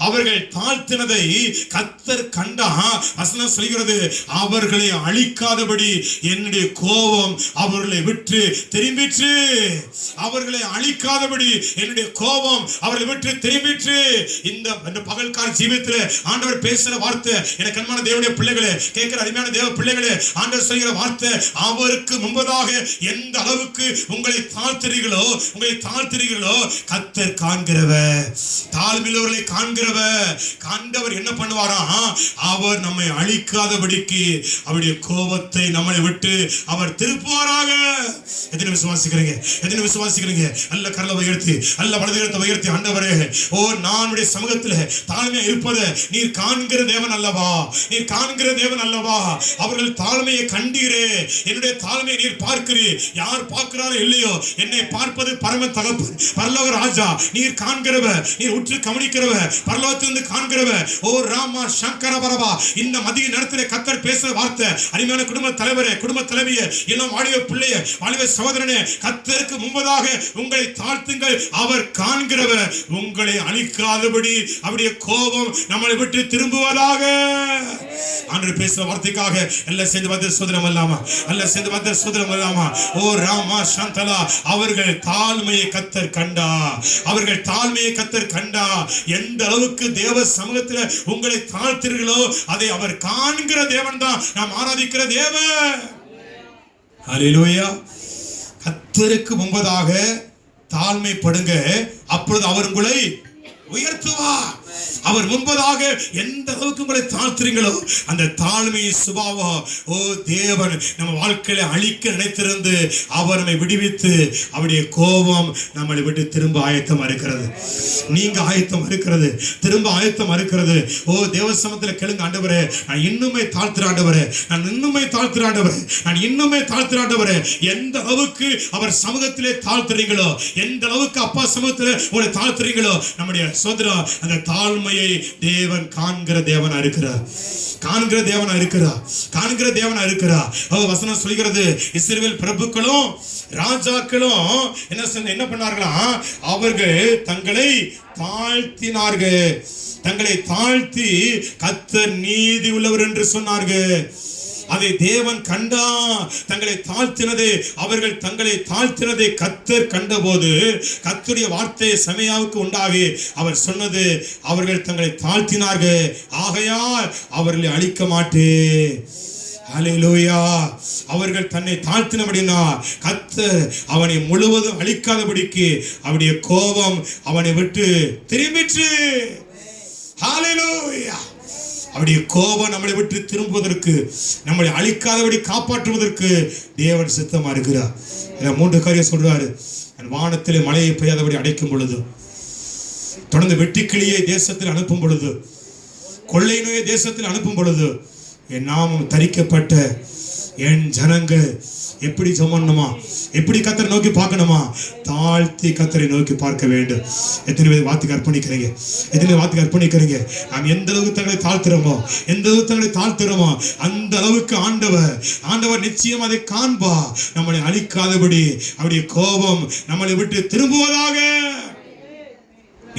அவர்கள் தாழ்த்தினதை கர்த்தர் கண்டா. வசனம் சொல்கிறது, அவர்களை அழிக்காதபடி என்னுடைய கோபம் அவர்களை விட்டு திரும்பிற்று. அவர்களை அழிக்காதபடி என்னுடைய கோபம் அவர்களை விட்டு திரும்பிற்று. இந்த பகல்கால ஜீவியத்தில் ஆண்டவர் பேசுற வார்த்தை, எனக்கு அன்பான தேவனுடைய பிள்ளைகளே, கேட்கிற அருமையான தேவ பிள்ளைகளே, ஆண்டவர் சொல்கிற வார்த்தை, அவருக்கு முன்பதாக எந்த அளவுக்கு உங்களை தாழ்த்துறீர்களோ கர்த்தர் காண்கிறவர், தாழ்மையுள்ளவர்களை காண்கிறவர். கண்டவர் என்ன பண்ணுவாரா? அவர் நம்மை அழிக்காதபடிக்கு அவருடைய கோபத்தை நம்மளை விட்டு அவர் திருப்புவாராக. எத்தனை விசுவாசிக்கிறீங்க? அல்ல கரலை உயர்த்தி, அல்ல வலது உயர்த்தி, ஆண்டவரே, ஓ நான் உடைய சமூகத்தில் தாழ்மையா இருப்பதை நீர் காண்கிற தேவன் அல்லவா? அவர்கள் தாழ்மையை கண்டீரே, என்னுடைய தாழ்மையை நீர் பார்க்கிறீர். யார் பார்க்கிறாரோ இல்லையோ, என்னை பார்ப்பது பரம தகப்பன், பரலோக ராஜா. நீர் காண்கிறவர், நீர் உற்று கவனிக்கிறவர், பரலோகத்திலிருந்து காண்கிறவர். ஓ ராமா சங்கர பரவா. இந்த மதிய நேரத்தில் கர்த்தர் பேசுற வார்த்தை, அருமையான குடும்ப தலைவரே, குடும்ப தலைவியே, இன்னும் வாலிப பிள்ளையே, வாலிப சகோதரனே, கர்த்தருக்கு முன்பதாக உங்களை தாழ்த்துங்கள், அவர் காண்கிறவர். உங்களை அழிக்காதபடி அவருடைய கோபம் நம்மளை விட்டு திரும்புவதாக. ஆண்டவர் பேசுற வார்த்தைக்காக எல்லாம் சேர்ந்து பார்த்து சோதரம் இல்லாமா. ஓ ராமா சந்தலா. அவர்கள் தாழ்மையை கர்த்தர் கண்டா. எந்த அளவுக்கு தேவ சமூகத்தில் உங்களை தாழ்த்தீர்களோ அதை அவர் காண்கிற தேவன் தான் நாம் ஆராதிக்கிற தேவன். ஹல்லேலூயா. கர்த்தருக்கு முன்பதாக தாழ்மைப்படுங்க, அப்பொழுது அவர் உங்களை உயர்த்துவார். அவர் முன்பதாக எந்த அளவுக்கு உங்களை தாழ்த்துறீங்களோ அந்த தாழ்மையின் சுபாவம், ஓ தேவன் நம்ம வாழ்க்கையில அழிக்க நினைத்திருந்து அவர் நம்மை விடுவித்து அவருடைய கோபம் நம்மளை விட்டு திரும்ப ஆயத்தம் இருக்கிறது. நீங்க ஆயத்தம் இருக்கிறது, திரும்ப ஆயத்தம் இருக்கிறது. ஓ தேவ சமூகத்தில் கேளுங்க, ஆண்டவரே நான் இன்னுமே தாழ்த்துறாண்டவரே. எந்த அளவுக்கு அவர் சமூகத்திலே தாழ்த்துறீங்களோ, எந்த அளவுக்கு அப்பா சமூகத்தில் உங்களை தாழ்த்துறீங்களோ, நம்முடைய சோதரா அந்த தாழ்மையை தேவன் காண்கிற தேவனா இருக்கிறார். வசனம் சொல்கிறது, இஸ்ரவேல் பிரபுக்களும் ராஜாக்களும் என்ன பண்ணார்களாம்? அவர்கள் தங்களை தாழ்த்தி கர்த்தர் நீதி உள்ளவர் என்று சொன்னார்கள். அதை தேவன் கண்டா. அவர்கள் தங்களை தாழ்த்தினதை கர்த்தர் கண்டபோது கர்த்தருடைய வார்த்தை சமேயாவுக்கு உண்டாகி அவர் சொன்னது, அவர்கள் தங்களை தாழ்த்தினார்கள், ஆகையால் அவர்களை அழிக்க மாட்டேன். ஹல்லேலூயா. அவர்கள் தன்னை தாழ்த்தினபடினா கர்த்தர் அவனை முழுவதும் அழிக்காதபடிக்கு அவருடைய கோபம் அவனை விட்டு திரும்பிற்று. ஹல்லேலூயா. அவருடைய கோபம் நம்மளை விட்டு திரும்புவதற்கு, நம்மளை அழிக்காதபடி காப்பாற்றுவதற்கு தேவன் சித்தமா இருக்கிறார். 3 காரியம் சொல்றாரு. வானத்திலே மழையை பெய்யாதபடி அடைக்கும் பொழுது, தொடர்ந்து வெட்டுக்கிளியை தேசத்தில் அனுப்பும் பொழுது, கொள்ளை நோயை தேசத்தில் அனுப்பும் பொழுது, என் நாமம் தரிக்கப்பட்ட என் ஜனங்கள் எப்படி ஜெபம்ணுமா, எப்படி கர்த்தரை நோக்கி பார்க்கணுமா? தாழ்த்தி கர்த்தரை நோக்கி பார்க்க வேண்டும். எத்தனை பேர் வார்த்தைக்கு அர்ப்பணிக்கிறீங்க? நாம் எந்த அளவுக்கு தங்களை தாழ்த்துறோமோ அந்த அளவுக்கு ஆண்டவர் நிச்சயம் அதை காண்பா. நம்மளை அழிக்காதபடி அவருடைய கோபம் நம்மளை விட்டு திரும்புவதாக,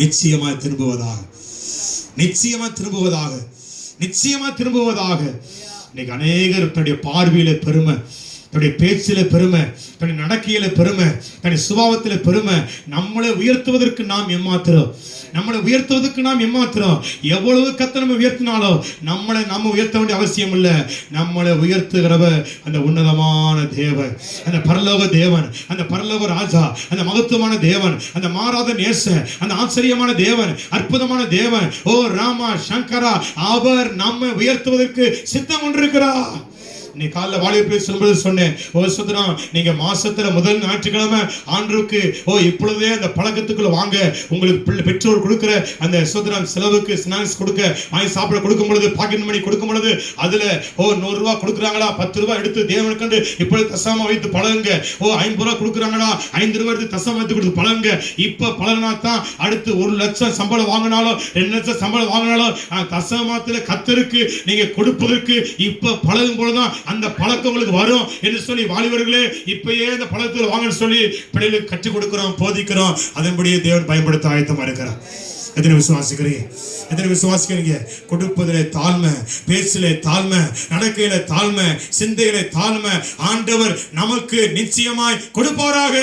நிச்சயமா திரும்புவதாக. இன்னைக்கு அநேகர் தன்னுடைய பார்வையில பெருமை, தன்னுடைய பேச்சில பெருமை, தன்னுடைய நடக்கையில பெருமை, தன்னுடைய சுபாவத்தில பெருமை, நம்மளை உயர்த்துவதற்கு நாம் ஏமாத்துறோம். எவ்வளவு கர்த்தர் நம்ம உயர்த்தினாலும் நம்ம உயர்த்த வேண்டிய அவசியம் இல்லை. நம்மளை உயர்த்துகிறவர் அந்த உன்னதமான தேவன், அந்த பரலோக தேவன், அந்த பரலோக ராஜா, அந்த மகத்துவமான தேவன், அந்த மாறாத நேசன், அந்த ஆச்சரியமான தேவன், அற்புதமான தேவன். ஓ ராமா சங்கரா. அவர் நம்மை உயர்த்துவதற்கு சித்தம் கொண்டிருக்கிறார். நீ காலைல வாலிபர் சொல்லும்போது சொன்னேன், ஓ சுதரம், நீங்க மாசத்துல முதல் ஞாயிற்றுக்கிழமை ஆண்டுக்கு இப்பொழுதே அந்த பழக்கத்துக்குள்ள வாங்க. உங்களுக்கு பெற்றோர் கொடுக்கிற அந்த சுதரம் செலவுக்கு ஸ்நாக்ஸ் கொடுக்க, வாங்கி சாப்பிட கொடுக்கும் பொழுது, பாக்கெட் மணி கொடுக்கும் பொழுது, அதுல 100 ரூபாய் கொடுக்குறாங்களா, 10 ரூபாய் எடுத்து தேவனுக்கு இப்பொழுது தசமா வைத்து பழகுங்க. 50 ரூபாய் கொடுக்குறாங்களா, 5 ரூபாய் எடுத்து தசமா வைத்து கொடுத்து பழகுங்க. இப்ப பழகினா தான் அடுத்து 1 லட்சம் சம்பளம் வாங்கினாலும் 2 லட்சம் சம்பளம் வாங்கினாலும் தசமாத்துல கர்த்தருக்கு நீங்க கொடுப்பதற்கு இப்ப பழகும் பொழுதுதான் அந்த பழக்கம் உங்களுக்கு வரும் என்று சொல்லி, வாலிபர்களே இப்பயே இந்த பழக்கத்தில் வாங்கன்னு சொல்லி பிள்ளைகளுக்கு கற்றுக் கொடுக்கிறோம், போதிக்கிறோம். அதன்படியே தேவன் பயன்படுத்த ஆயத்தமா இருக்கிறார். எத்தனை விசுவாசிக்கிறீங்க? எத்தனை விசுவாசிக்கிறீங்க? கொடுப்பதிலே தாழ்மை, பேச்சிலே தாழ்மை, நடக்கையில தாழ்மை, சிந்தையிலே தாழ்மை ஆண்டவர் நமக்கு நிச்சயமாய் கொடுப்பாராக.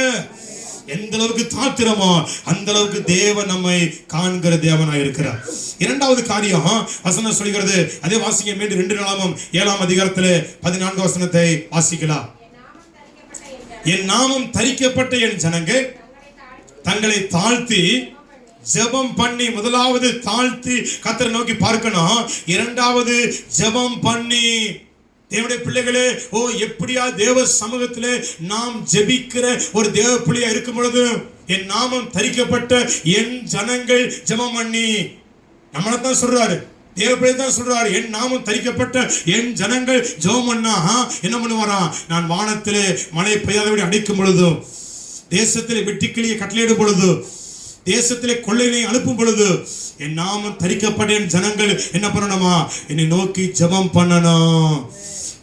எந்த அளவுக்கு தாழ்த்திரமோ அந்த அளவுக்கு தேவன் நம்மை காண்கிற தேவனாய் இருக்கிறார். இரண்டாவது காரியம் வசனம் சொல்கிறது, அதே வாசிக்க மீண்டும் 2 நாளாகமம் 7ஆம் அதிகாரத்திலே 14 வசனத்தை வாசிக்கலாம். என் நாமம் தரிக்கப்பட்ட என் ஜனங்கள் தங்களை தாழ்த்தி ஜெபம் பண்ணி, முதலாவது தாழ்த்தி கர்த்தரை நோக்கி பார்க்கணும். இரண்டாவது ஜெபம் பண்ணி. தேவனுடைய பிள்ளைகளே, எப்படியா தேவ சமூகத்திலே நாம் ஜெபிக்கிற ஒரு தேவ பிள்ளையா இருக்கும் பொழுது, என் நாமம் தரிக்கப்பட்ட என் ஜனங்கள் ஜெபம் பண்ணி, நம்மளை தான் சொல்றாரு, தேவ பிள்ளை தான் சொல்றாரு, என் நாமம் தரிக்கப்பட்ட என் ஜனங்கள் ஜெபம் பண்ணா என்ன பண்ணுவாராம்? நான் வானத்திலே மழை பெய்யாதபடி அடைக்கும் பொழுது, தேசத்திலே வெட்டுக்கிளியை கட்டளையிடும் பொழுது, தேசத்திலே கொள்ளையை அனுப்பும் பொழுது, என் நாமம் தரிக்கப்பட்ட என் ஜனங்கள் என்ன பண்ணணுமா? என்னை நோக்கி ஜெபம் பண்ணணும்,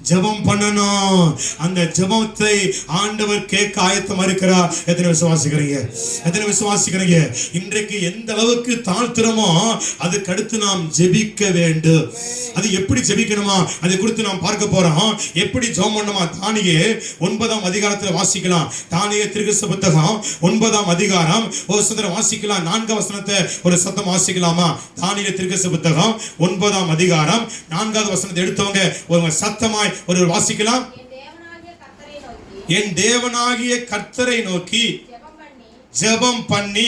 ஜெபம் பண்ணணும். அந்த ஜெபத்தை ஆண்டவர் கேட்க ஆயத்தமா இருக்கிறார். எத்தனை விசுவாசிக்கிறீங்க? எத்தனை விசுவாசிக்கிறீங்க? இன்றைக்கு எந்த அளவுக்கு தாழ்த்துறோமோ அதுக்கு அடுத்து நாம் ஜெபிக்க வேண்டும். அது எப்படி ஜெபிக்கணுமா அதை குறித்து நாம் பார்க்க போறோம். எப்படி ஜெபம் பண்ணணுமா? தானியே 9ஆம் அதிகாரத்தில் வாசிக்கலாம். தானியே தீர்க்கதரிசி புத்தகம் 9ஆம் அதிகாரம் ஒரு சத்தம் வாசிக்கலாம். 4 வசனத்தை ஒரு சத்தம் வாசிக்கலாமா? தானியே தீர்க்கதரிசி புத்தகம் 9ஆம் அதிகாரம் 4வது வசனத்தை எடுத்தவங்க ஒரு சத்தமாய் ஒரு வாசிக்கலாம். என் தேவனாகிய கர்த்தரை நோக்கி ஜெபம் பண்ணி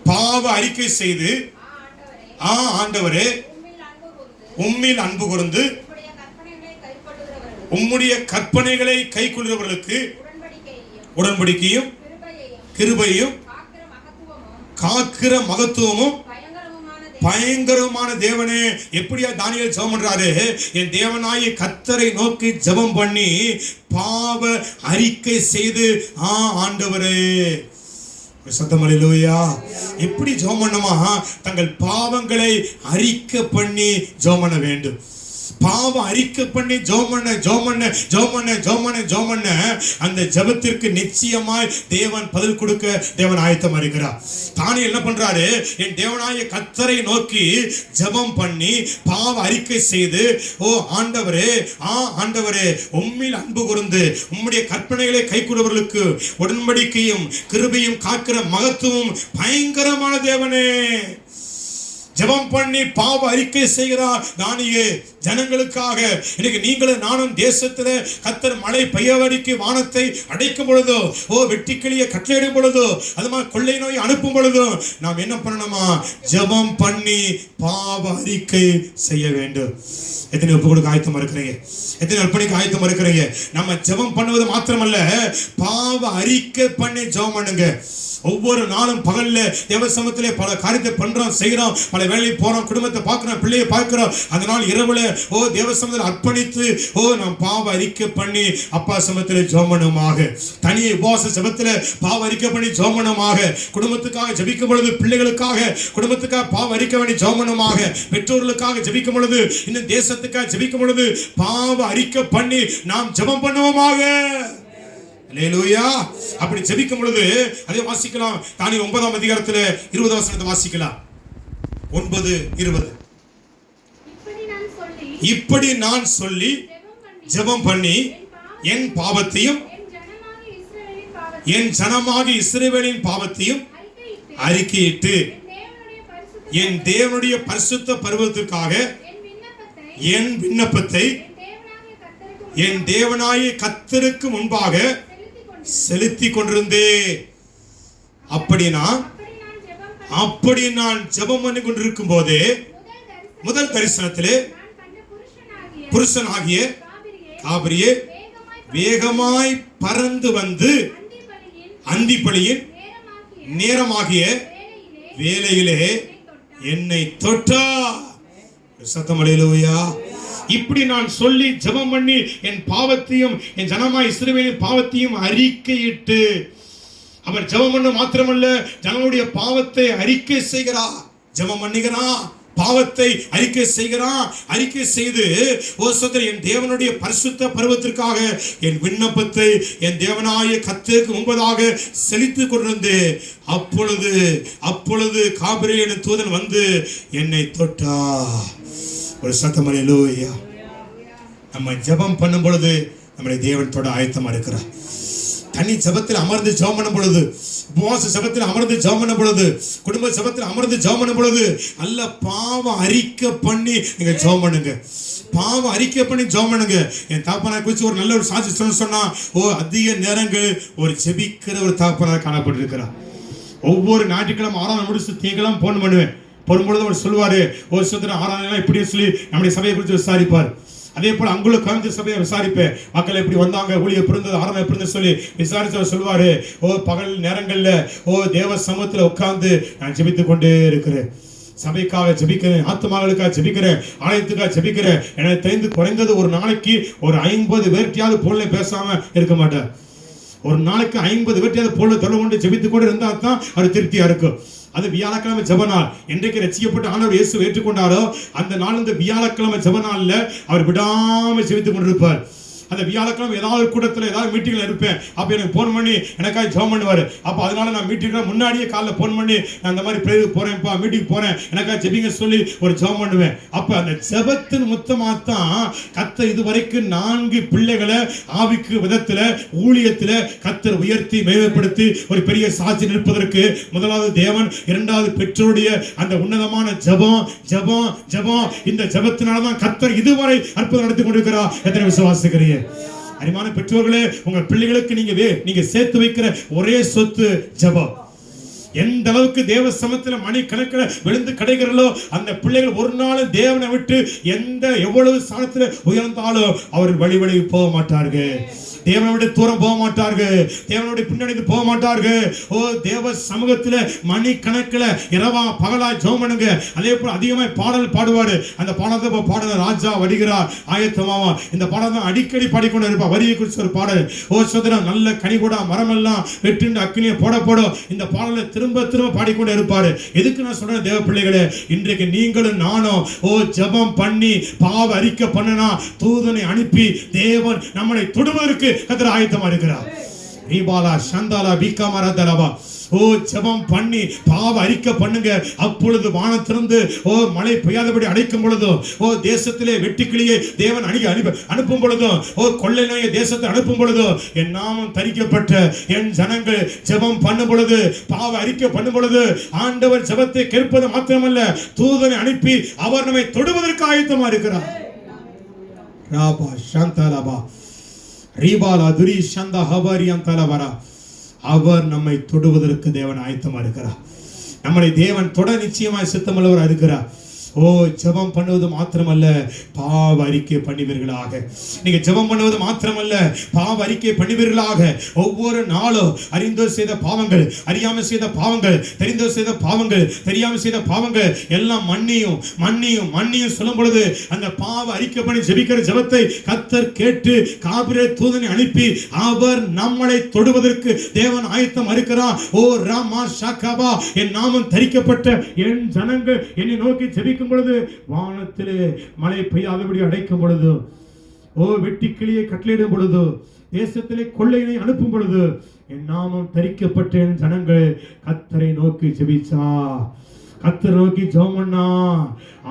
பாவ அறிக்கை செய்து, ஆண்டவரே உம்மில் அன்பு கூர்ந்து உம்முடைய கற்பனைகளை கைக்கொள்கிறவர்களுக்கு உடன்படிக்கையும் கிருபையும் காக்கிற மகத்துவமும் பயங்கரமான தேவனே. எப்படியா தானியேல் ஜெபம் பண்றாரு? என் தேவனாகிய கர்த்தரை நோக்கி ஜெபம் பண்ணி பாவ அறிக்கை செய்து, ஆண்டவரே சத்தம் அல்லேலூயா. எப்படி ஜெபம் பண்ணணுமா? தங்கள் பாவங்களை அறிக்கை பண்ணி ஜெபம் பண்ண வேண்டும். பாவ அறிக்கை பண்ணி ஜெபம் பண்ண அந்த ஜெபத்திற்கு நிச்சயமாய் தேவன் பதில் கொடுக்க தேவன் ஆயத்தமா இருக்கிறார். தானியேல் என்ன பண்றாரு? என் தேவனாகிய கர்த்தரை நோக்கி ஜெபம் பண்ணி பாவ அறிக்கை செய்து, ஆண்டவரே உம்மில் அன்பு கூர்ந்து உம்முடைய கற்பனைகளை கைக்கொள்கிறவர்களுக்கு உடன்படிக்கையும் கிருபையும் காக்கிற மகத்துவம் பயங்கரமான தேவனே. ஜெபம் பண்ணி பாவ அறிக்கை செய்கிறார் தானியே ஜனங்களுக்காக. இன்னைக்கு நீங்களும் நானும் தேசத்திலே கர்த்தர் மழை பெய்யாதபடிக்கு வானத்தை அடைக்கும் பொழுதோ, வெட்டுக்கிளியை கட்டளையிடும் பொழுதோ, அது மாதிரி கொள்ளை நோய் அனுப்பும் பொழுதோ நாம் என்ன பண்ணணுமா? ஜெபம் பண்ணி பாவ அறிக்கை செய்ய வேண்டும். எத்தனை ஒப்பு கொடுக்க ஆயத்தமா இருக்கிறீங்க? எத்தனை அர்ப்பணிக்க ஆயத்தமா இருக்கிறீங்க? நம்ம ஜெபம் பண்ணுவது மாத்திரமல்ல, பாவ அறிக்கை பண்ணி ஜெபம் பண்ணுங்க. ஒவ்வொரு நாளும் பகல்ல தேவ சமூகத்திலே பல காரியத்தை பண்றோம், செய்கிறோம், பல வேலைக்கு போறோம், குடும்பத்தை பார்க்கிறோம், பிள்ளையை பார்க்கிறோம். அதனால் இரவுல தேவ சமூகத்தில் அர்ப்பணித்து நாம் பாவ அறிக்கை பண்ணி அப்பா சமூகத்திலே ஜெபம் பண்ணுவோமாக. தனியே உபவாச ஜெபத்திலே பாவ அறிக்கை பண்ணி ஜெபம் பண்ணுவோமாக. குடும்பத்துக்காக ஜெபிக்கும் பொழுது, பிள்ளைகளுக்காக குடும்பத்துக்காக பாவ அறிக்கை பண்ணி ஜெபம் பண்ணுவோமாக. பெற்றோர்களுக்காக ஜெபிக்கும் பொழுது, இன்னும் தேசத்துக்காக ஜெபிக்கும் பொழுது பாவ அறிக்கை பண்ணி நாம் ஜெபம் பண்ணுவோமாக. அல்லேலூயா. அப்படி ஜெபிக்கும் பொழுது அதை வாசிக்கலாம். தானியேல் 9ஆம் அதிகாரத்தில் 20 வசனத்தை வாசிக்கலாம். 9:20. இப்படி நான் சொல்லி ஜெபம் பண்ணி என் பாவத்தையும் என் ஜனமாகி இஸ்ரவேலின் பாவத்தையும் அறிக்கையிட்டு என் தேவனுடைய பரிசுத்த பர்வதத்திற்காக என் விண்ணப்பத்தை என் தேவனாகிய கர்த்தருக்கு முன்பாக செலுத்தி கொண்டிருந்தே. அப்படி நான் ஜெபம் பண்ணி கொண்டிருக்கும் போதே முதல் தரிசனத்திலே புருஷனாகிய காபிரியே வேகமாய் பறந்து வந்து அந்திப்பலியின் நேரமாகிய வேளையிலே என்னை தொட்டா. சத்தம் அல்லேலூயா. இப்படி நான் சொல்லி ஜெபம் பண்ணி என் பாவத்தையும் என் ஜனமாய் இஸ்ரவேலின் பாவத்தையும் அறிக்கையிட்டு. அவர் ஜெபம் பண்ண மாத்திரமல்ல, ஜனங்களுடைய பாவத்தை அறிக்கை செய்கிறார். ஜெபம் பண்ணுகிறார், பாவத்தை அறிக்கை செய்கிறான். அறிக்கை செய்து என் தேவனுடைய பரிசுத்த பருவத்திற்காக என் விண்ணப்பத்தை என் தேவனாய கர்த்தருக்கு முன்பதாக செலுத்திக் கொண்டிருந்தே அப்பொழுது காபிரியேலின் தூதன் வந்து என்னை தொட்டா. ஒரு சத்தம் அல்லேலூயா. நம்ம ஜெபம் பண்ணும் பொழுது நம்முடைய தேவன் தொட ஆயத்தமா இருக்கிறார். தனி ஜெபத்தில் அமர்ந்து ஜெபம் பண்ணும் பொழுது, உபவாச ஜெபத்தில் அமர்ந்து ஜெபம் பண்ணும் பொழுது, குடும்ப ஜெபத்தில் அமர்ந்து ஜெபம் பண்ணும் பொழுது அல்ல பாவம் அறிக்கை பண்ணி நீங்க ஜெபம் பண்ணுங்க. பாவம் அறிக்கை பண்ணி ஜெபம் பண்ணுங்க. என் தகப்பனை குறித்து ஒரு நல்ல ஒரு சாட்சி சொன்னா அதிக நேரங்கள் ஒரு ஜெபிக்கிற ஒரு தகப்பனாக காணப்பட்டிருக்கிறார். ஒவ்வொரு ஞாயிற்றுக்கிழமை ஆறாம் முடிச்சு திங்கக்கிழமை போன் பண்ணுவேன். பொறும்பொழுது அவர் சொல்லுவாரு, ஒரு சுத்திர ஆறாம் இப்படி சொல்லி நம்முடைய சபையை குறித்து விசாரிப்பார். அதே போல அங்குள்ள கவிஞ சபையை விசாரிப்பேன். மக்கள் எப்படி வந்தாங்க, ஊழிய பிறந்தது ஆரம்ப பிறந்து சொல்லி விசாரிச்சவர் சொல்லுவாரு, பகல் நேரங்கள்ல தேவ சமூகத்துல உட்கார்ந்து நான் ஜெபித்து கொண்டே இருக்கிறேன். சபைக்காக ஜெபிக்கிறேன், ஆத்மாக்களுக்காக ஜெபிக்கிறேன், ஆலயத்துக்காக ஜெபிக்கிறேன். எனக்கு தெரிந்து குறைந்தது ஒரு நாளைக்கு ஒரு 50 பேர்கிட்டயாவது போன்ல பேசாம இருக்க மாட்டார். ஒரு நாளைக்கு 50 பேர்கிட்டயாவது போன்ல தொடர்பு கொண்டு ஜெபித்து கொண்டு இருந்தா தான் அது திருப்தியா இருக்கும். அது வியாழக்கிழமை ஜெபநாள். என்றைக்கு ரட்சிக்கப்பட்ட ஆண்டவர் இயேசு ஏற்றுக்கொண்டாரோ அந்த நாள் இந்த வியாழக்கிழமை ஜெபநாள்ல அவர் விடாம ஜெபித்துக் கொண்டிருப்பார். அந்த வியாழக்கிழமை ஏதாவது கூட்டத்தில் ஏதாவது மீட்டிங்ல இருப்பேன். அப்ப எனக்கு போன் பண்ணி எனக்காக ஜெபம் பண்ணுவாரு. அப்ப அதனால நான் மீட்டிங் முன்னாடியே காலைல போன் பண்ணி நான் இந்த மாதிரி பிரேயருக்கு போறேன்ப்பா, மீட்டிங் போறேன், எனக்காக ஜெபிங்க சொல்லி ஒரு ஜெபம் பண்ணுவேன். அப்ப அந்த ஜெபத்தின் மொத்தமாத்தான் கர்த்தர் இதுவரைக்கும் 4 பிள்ளைகளை ஆவிக்கு விதத்துல ஊழியத்துல கர்த்தர் உயர்த்தி மேம்படுத்தி ஒரு பெரிய சாட்சி நிற்பதற்கு முதலாவது தேவன், இரண்டாவது பெற்றோருடைய அந்த உன்னதமான ஜெபம் ஜெபம் ஜெபம். இந்த ஜெபத்தினாலதான் கர்த்தர் இதுவரை அற்புதம் நடத்தி கொண்டிருக்கிறார். எத்தனை விசுவாசிக்கிறீங்க? அருமையான பெற்றோர்களே, உங்க பிள்ளைகளுக்கு நீங்க சேர்த்து வைக்கிற ஒரே சொத்து ஜெபம். எந்த அளவுக்கு தேவ சமத்துல மணி கணக்கில் விழுந்து கிடைக்கிறோ அந்த பிள்ளைகள் ஒரு நாள் தேவனை விட்டு எவ்வளவு ஸ்தானத்துல உயர்ந்தாலும் அவர்கள் வழி போக மாட்டார்கள். தேவனுடைய தூரம் போக மாட்டார்கள். தேவனுடைய பின்னணி போக மாட்டார்கள். தேவ சமூகத்துல மணி கணக்கில் இரவா பகலா ஜெபம் பண்ணுங்க. அதே போல அதிகமாக பாடல் பாடுவாரு. அந்த பாடத்தை பாடல ராஜா வடிகிறார் ஆயத்தமாவா. இந்த பாடல் அடிக்கடி பாடிக்கொண்டு இருப்பார். வரியை குறித்து ஒரு பாடல். சோதரம் நல்ல கனிகூடா மரம் எல்லாம் வெட்டு அக்னியை போடும். இந்த பாடலை திரும்ப திரும்ப பாடிக்கொண்டு இருப்பாரு. எதுக்கு நான் சொல்றேன் தேவ பிள்ளைகளே, இன்றைக்கு நீங்களும் நானும் ஜெபம் பண்ணி பாவ அறிக்கை பண்ணனா தூதனை அனுப்பி தேவன் நம்மளை தொடுவதற்கு கர்த்தர் ஆயத்தமா இருக்கிறார். ரீபாலா சந்தாலா பீகாமரா தலவா. ஜெபம் பண்ணி பாவ அறிக்கை பண்ணுங்க. அப்பொழுது வானத்திலிருந்து மழை பெய்யாதபடி அடைக்கும் பொழுதும், தேசத்திலே வெட்டுக்கிளியை தேவன் அனுப்பும் பொழுதும், கொள்ளை நோயை தேசத்தை அனுப்பும் பொழுதும், என் நாமம் தரிக்கப்பட்ட என் ஜனங்கள் ஜெபம் பண்ணும் பொழுது, பாவ அறிக்கை பண்ணும் பொழுது, ஆண்டவர் ஜெபத்தை கேட்பது மாத்திரமல்ல, தூதனை அனுப்பி அவர் நம்மை தொடுவதற்கு ஆயத்தமா இருக்கிறார். ராபா சாந்தாலாபா ரீபாலா துரி சந்தா ஹபாரியம் தலவரா. அவர் நம்மை தொடுவதற்கு தேவன் ஆயத்தமா இருக்கிறார். நம்முடைய தேவன் தொட நிச்சயமாய் சித்தமுள்ளவர் இருக்கிறார். ஜெபம் பண்ணுவது மாத்திரமல்ல, பாவ அறிக்கை பண்ணுவீர்களாக. நீங்க ஜெபம் பண்ணுவது மாத்திரமல்ல, பாவ அறிக்கை பண்ணுவீர்களாக. ஒவ்வொரு நாளும் அறிந்தோ செய்த பாவங்கள், அறியாமல் செய்த பாவங்கள், தெரிந்தோ செய்த பாவங்கள், தெரியாமல் செய்த பாவங்கள் எல்லாம் மன்னியும் மன்னியும் மன்னியும் சொல்லும் பொழுது அந்த பாவ அறிக்கை பண்ணி ஜெபிக்கிற ஜெபத்தை கர்த்தர் கேட்டு காபிரியேல் தூதனை அனுப்பி அவர் நம்மளை தொடுவதற்கு தேவன் ஆயத்தம் இருக்கிறார். ராமா ஷாகாபா, என் நாமம் தரிக்கப்பட்ட என் ஜனங்கள் என்னை நோக்கி ஜெபிக்க பொழுது, வானத்திலே மழை பெய்யாதபடி அடைக்கும் பொழுது, வெட்டி கிளியை கட்டளையிடும் பொழுது, தேசத்திலே கொள்ளையினை அனுப்பும் பொழுது, என் நாமம் தரிக்கப்பட்ட என் ஜனங்கள் கர்த்தரை நோக்கி ஜெபிச்சா, கர்த்தரை நோக்கி ஜெபம் பண்ணா,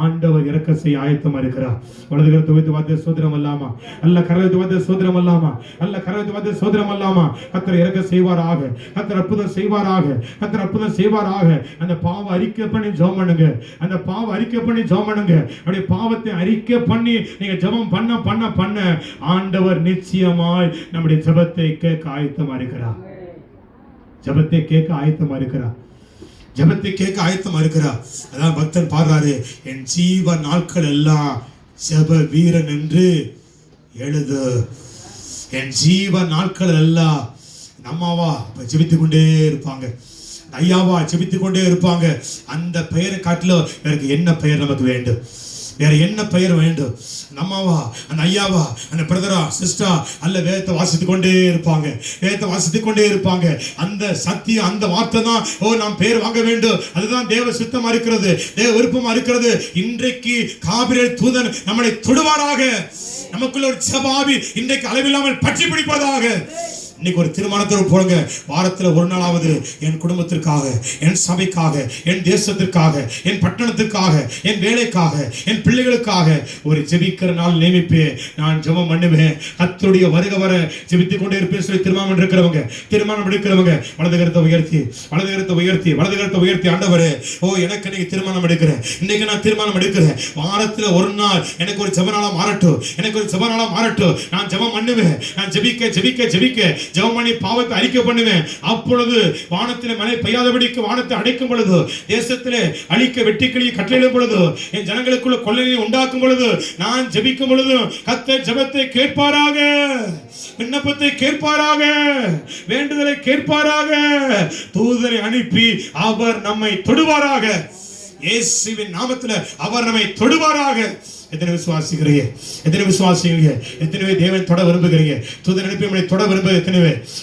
ஆண்டவர் இறக்க செய்ய ஆயத்தமா இருக்கிறார். வலது கரத்தை வைத்து வார்த்தை சோதரம் அல்லாமா, அல்ல கரத்தை வைத்து சோதரம் அல்லாமா, அல்ல கரத்தை வைத்து சோதரம் அல்லாமா. கர்த்தர் இறக்க செய்வாராக, கர்த்தர் அற்புதம் செய்வாராக, கர்த்தர் அற்புதம் செய்வாராக. அந்த பாவ அறிக்கை பண்ணி ஜெபம் பண்ணுங்க. அந்த பாவ அறிக்கை பண்ணி ஜெபம் பண்ணுங்க. அப்படியே பாவத்தை அறிக்கை பண்ணி நீங்க ஜெபம் பண்ண பண்ண பண்ண ஆண்டவர் நிச்சயமாய் நம்முடைய ஜெபத்தை கேட்க ஆயத்தமா இருக்கிறார். ஜெபத்தை கேட்க ஆயத்தமா இருக்கிறார். ஜெபத்தை கேட்க ஆயத்தமா இருக்கிறார். அதான் பக்தன் பாடுறாரு, என் ஜீவ நாட்கள் எல்லாம் ஜெப வீரன் என்று எழுது. என் ஜீவ நாட்கள் எல்லாம் அம்மாவா ஜெபித்துக் கொண்டே இருப்பாங்க, ஐயாவா ஜெபித்துக் கொண்டே இருப்பாங்க. அந்த பெயரை காட்டிலும் எனக்கு என்ன பெயர் நமக்கு வேண்டும்? வேற என்ன பெயர் வேண்டும்? அம்மாவா, அந்த ஐயாவா, அந்த பிரதரா, சிஸ்டரா, அல்ல வேதத்தை வாசித்துக் கொண்டே இருப்பாங்க, வேதத்தை வாசித்துக் கொண்டே இருப்பாங்க. அந்த சத்தியம், அந்த வார்த்தை தான், ஓ நாம் பேர் வாங்க வேண்டும், அதுதான் தேவ சித்தமா இருக்கிறது, தேவ விருப்பமா இருக்கிறது. இன்றைக்கு காபிரியல் தூதன் நம்மளை தொடுவாராக. நமக்குள்ள ஒரு ஜெபாவி இன்றைக்கு அளவில்லாமல் பற்றி பிடிப்பதாக. இன்னைக்கு ஒரு திருமணத்திற்கு போடுங்க, வாரத்தில் ஒரு நாளாவது என் குடும்பத்திற்காக, என் சபைக்காக, என் தேசத்திற்காக, என் பட்டணத்திற்காக, என் வேலைக்காக, என் பிள்ளைகளுக்காக ஒரு ஜெபிக்கிற நாள் நியமிப்பே. நான் ஜெபம் பண்ணுவேன், கர்த்தருடைய வருகை வர ஜெபித்துக் கொண்டே இருப்பேன் சொல்லி திருமணம் எடுக்கிறவங்க, திருமணம் எடுக்கிறவங்க வலது கரத்தை உயர்த்தி, வலது கரத்தை உயர்த்தி, வலது கரத்தை உயர்த்தி, ஆண்டவரே, ஓ எனக்கு இன்னைக்கு திருமணம் எடுக்கிறேன், இன்னைக்கு நான் திருமணம் எடுக்கிறேன். வாரத்தில் ஒரு நாள் எனக்கு ஒரு ஜெப நாளா மாறட்டும், எனக்கு ஒரு ஜெப நாளா மாறட்டும். நான் ஜெபம் பண்ணுவேன், நான் ஜெபிக்க ஜெபிக்க ஜெபிக்க ஜெபம் பண்ணி பாவத்தை அறிக்கை பண்ணுவேன். அப்பொழுது வானத்திலே மழை பெய்யாதபடிக்கு வானத்தை அடைக்கும் பொழுது, தேசத்திலே அழிக்க வெட்டுக்கிளியை கட்டளையிடும் பொழுது, என் ஜனங்களுக்குள்ள கொள்ளையை உண்டாக்கும் பொழுது, நான் ஜெபிக்கும் பொழுது கர்த்தர் ஜெபத்தை கேட்பாராக, விண்ணப்பத்தை கேட்பாராக, வேண்டுதலை கேட்பாராக. தூதரை அனுப்பி அவர் நம்மை தொடுவாராக. இயேசுவின் நாமத்தில் அவர் நம்மை தொடுவாராக. எத்தனை விசுவாசிக்கிறீங்க? எத்தனை விசுவாசிக்கிறீங்க? எத்தனை தேவன் தொட விரும்புகிறீங்க? தூதன் அனுப்பி நம்மை தொட விரும்ப எத்தனை?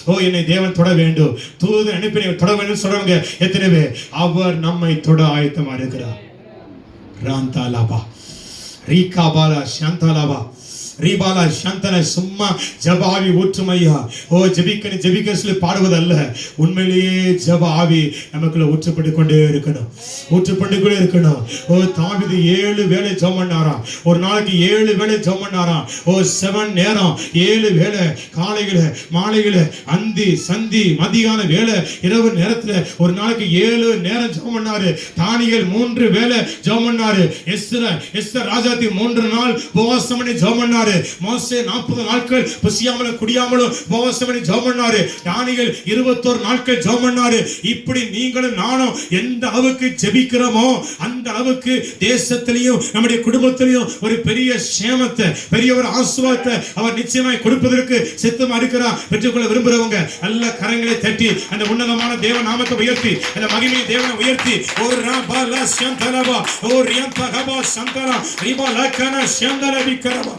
ஓ என்னை தேவன் தொட வேண்டும், தூதன் அனுப்பி தொட வேண்டும் சொல்றவங்க எத்தனை? அவர் நம்மை தொட ஆயத்தமா இருக்கிறார். ராந்தாலாபா ரீகாபாலா சாந்தாலாபா ரீபாலா சாந்தன சும்மா ஜபாவி ஊற்றுமையா. ஓ ஜெபிக்கணும் ஜெபிக்க சொல்லி பாடுவதல்ல, உண்மையிலேயே ஜப ஆவி நமக்குள்ள ஊற்றப்பட்டு கொண்டே இருக்கணும், ஊற்றப்பட்டு கொண்டே இருக்கணும். ஓ தாவீது 7 வேளை ஜெபம் பண்ணாராம், ஒரு நாளைக்கு 7 வேளை ஜெபம் பண்ணாராம். ஓ 7 நேரம் 7 வேளை, காலையில மாலையில அந்தி சந்தி மதியான வேளை இரவு நேரத்துல ஒரு நாளைக்கு 7 நேரம் ஜெபம் பண்ணாரு. தானியேல் 3 வேளை ஜெபம் பண்ணாரு. எஸ்தர் ராஜாத்தி 3 நாள் உபவாசம் பண்ணி ஜெபம் பண்ணாரு. மோசே 40 நாட்கள் பசியாமலும் குடியாமலும் உபவாசம் பண்ணி ஜெபம் பண்ணாரு. தானியேல் 21 நாட்கள் ஜெபம் பண்ணாரு. இப்படி நீங்களும் நானும் எந்த அளவுக்கு ஜெபிக்கிறோமோ அந்த அளவுக்கு தேசத்திலையும் நம்முடைய குடும்பத்திலையும் ஒரு பெரிய சேமத்தை, பெரிய ஒரு ஆசீர்வாதத்தை அவர் நிச்சயமாய் கொடுப்பதற்கு சித்தமா இருக்கிறார். பெற்றுக்கொள்ள விரும்புறவங்க நல்ல கரங்களை தட்டி அந்த உன்னதமான தேவ நாமத்தை உயர்த்தி, அந்த மகிமை தேவனை உயர்த்தி, ஓ ராபாலா சந்தரபா, ஓ ரியந்தகபா சந்தரா ரிபாலகன சந்தரபிகரபா.